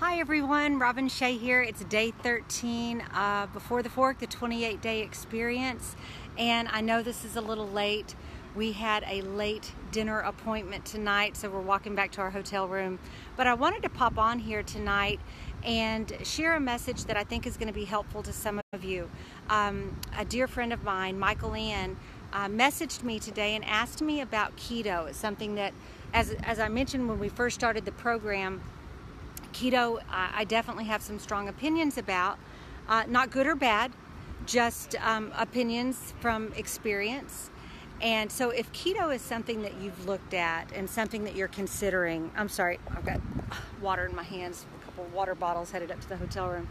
Hi everyone, Robin Shea here. It's day 13 Before the Fork, the 28-day experience. And I know this is a little late. We had a late dinner appointment tonight, so we're walking back to our hotel room. But I wanted to pop on here tonight and share a message that I think is going to be helpful to some of you. A dear friend of mine, Michael Ann, messaged me today and asked me about keto. It's something that, as I mentioned when we first started the program, keto, I definitely have some strong opinions about, not good or bad, just opinions from experience. And so if keto is something that you've looked at and something that you're considering, I'm sorry, I've got water in my hands, a couple of water bottles headed up to the hotel room.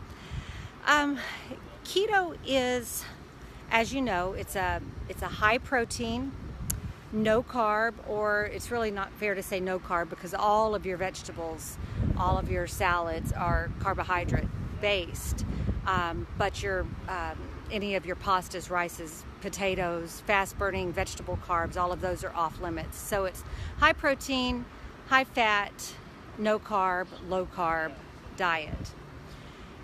Keto is, as you know, it's a high protein, no carb, or it's really not fair to say no carb because all of your vegetables, all of your salads are carbohydrate based, but any of your pastas, rices, potatoes, fast burning vegetable carbs, all of those are off limits. So it's high protein, high fat, no carb, low carb diet.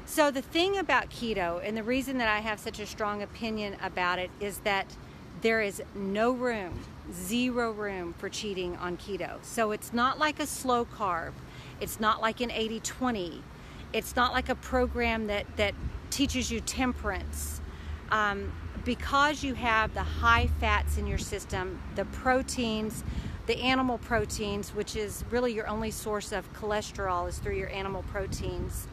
So the thing about keto, and the reason that I have such a strong opinion about it, is that there is no room, zero room for cheating on keto. So it's not like a slow carb. It's not like an 80-20. It's not like a program that teaches you temperance. Because you have the high fats in your system, the proteins, the animal proteins, which is really your only source of cholesterol is through your animal proteins.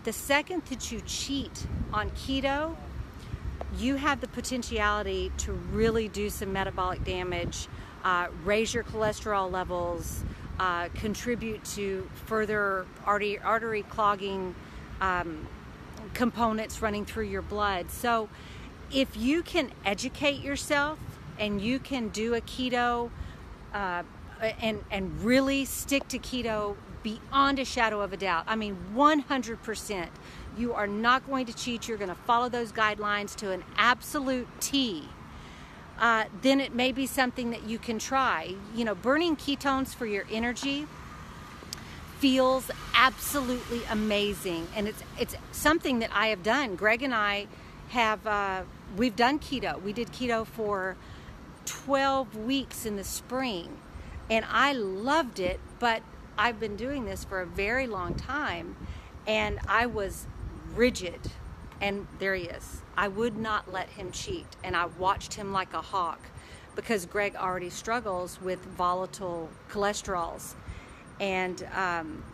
The second that you cheat on keto, you have the potentiality to really do some metabolic damage, raise your cholesterol levels, contribute to further artery clogging components running through your blood. So if you can educate yourself and you can do a keto and really stick to keto beyond a shadow of a doubt, I mean 100%, you are not going to cheat. You're going to follow those guidelines to an absolute T. Then it may be something that you can try. You know, burning ketones for your energy feels absolutely amazing, and it's something that I have done. Greg and I have we've done keto. We did keto for 12 weeks in the spring, and I loved it. But I've been doing this for a very long time, and I was rigid. And there he is. I would not let him cheat, and I watched him like a hawk because Greg already struggles with volatile cholesterols, and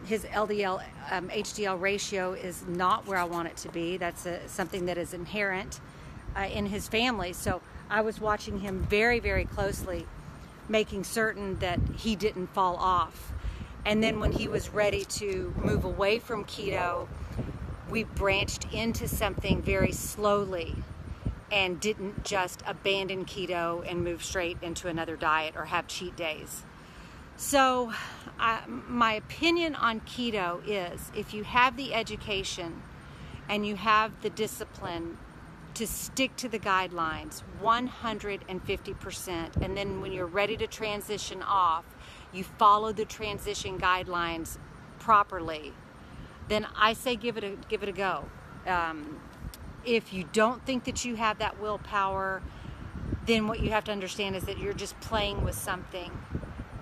his LDL HDL ratio is not where I want it to be. That's something that is inherent in his family. So I was watching him very, very closely, making certain that he didn't fall off. And then when he was ready to move away from keto, we branched into something very slowly and didn't just abandon keto and move straight into another diet or have cheat days. So my opinion on keto is if you have the education and you have the discipline to stick to the guidelines 150%, and then when you're ready to transition off, you follow the transition guidelines properly, then I say give it a go. If you don't think that you have that willpower, then what you have to understand is that you're just playing with something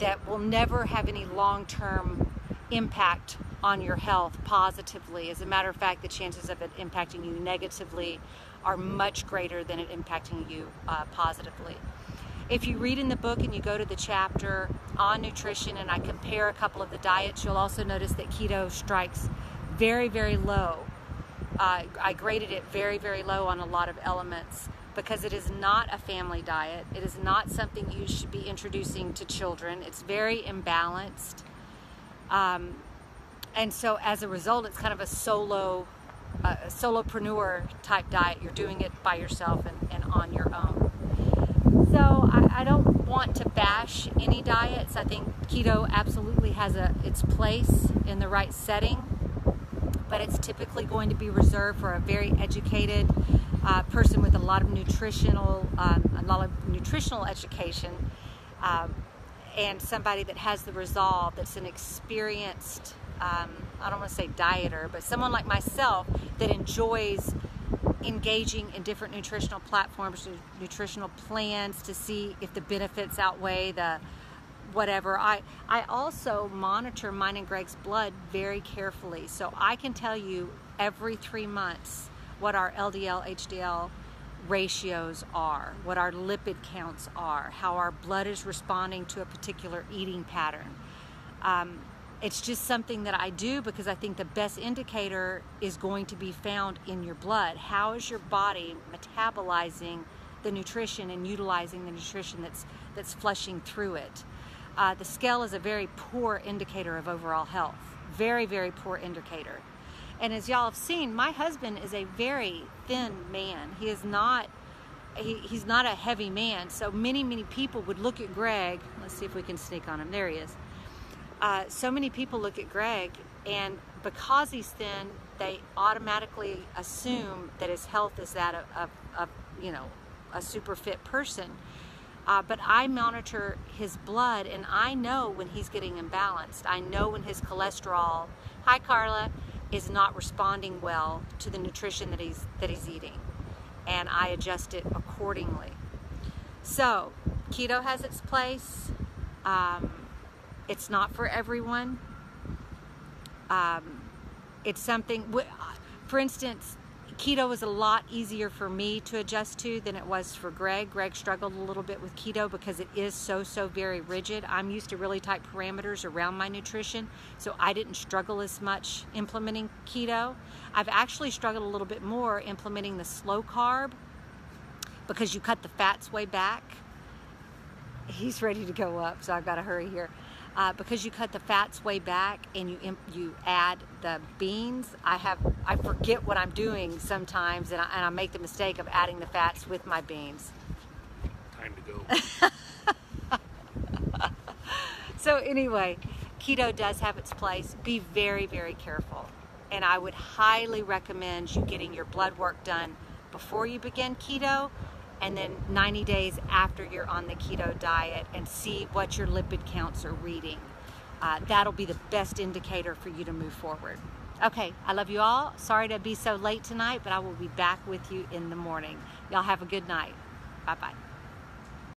that will never have any long-term impact on your health positively. As a matter of fact, the chances of it impacting you negatively are much greater than it impacting you positively. If you read in the book and you go to the chapter on nutrition and I compare a couple of the diets, you'll also notice that keto strikes very, very low. I graded it very, very low on a lot of elements because it is not a family diet. It is not something you should be introducing to children. It's very imbalanced. And so as a result, it's kind of a solopreneur type diet. You're doing it by yourself and on your own. So I don't want to bash any diets. I think keto absolutely has its place in the right setting, but it's typically going to be reserved for a very educated person with a lot of nutritional education, and somebody that has the resolve, that's an experienced I don't want to say dieter, but someone like myself that enjoys engaging in different nutritional platforms, nutritional plans to see if the benefits outweigh the whatever. I also monitor mine and Greg's blood very carefully, so I can tell you every 3 months what our LDL, HDL ratios are, what our lipid counts are, how our blood is responding to a particular eating pattern. It's just something that I do because I think the best indicator is going to be found in your blood. How is your body metabolizing the nutrition and utilizing the nutrition that's flushing through it? The scale is a very poor indicator of overall health. Very, very poor indicator. And as y'all have seen, my husband is a very thin man. He is not, he's not a heavy man. So many people would look at Greg. Let's see if we can sneak on him. There he is. So many people look at Greg, and because he's thin, they automatically assume that his health is that of a super fit person. But I monitor his blood, and I know when he's getting imbalanced. I know when his cholesterol, hi Carla, is not responding well to the nutrition that he's eating, and I adjust it accordingly. So keto has its place. It's not for everyone. It's something, for instance, keto was a lot easier for me to adjust to than it was for Greg. Greg struggled a little bit with keto because it is so very rigid. I'm used to really tight parameters around my nutrition, so I didn't struggle as much implementing keto. I've actually struggled a little bit more implementing the slow carb because you cut the fats way back. He's ready to go up, so I've got to hurry here. Because you cut the fats way back and you add the beans, I forget what I'm doing sometimes, and I make the mistake of adding the fats with my beans. Time to go. So anyway, keto does have its place. Be very, very careful. And I would highly recommend you getting your blood work done before you begin keto, and then 90 days after you're on the keto diet, and see what your lipid counts are reading. That'll be the best indicator for you to move forward. Okay, I love you all. Sorry to be so late tonight, but I will be back with you in the morning. Y'all have a good night. Bye-bye.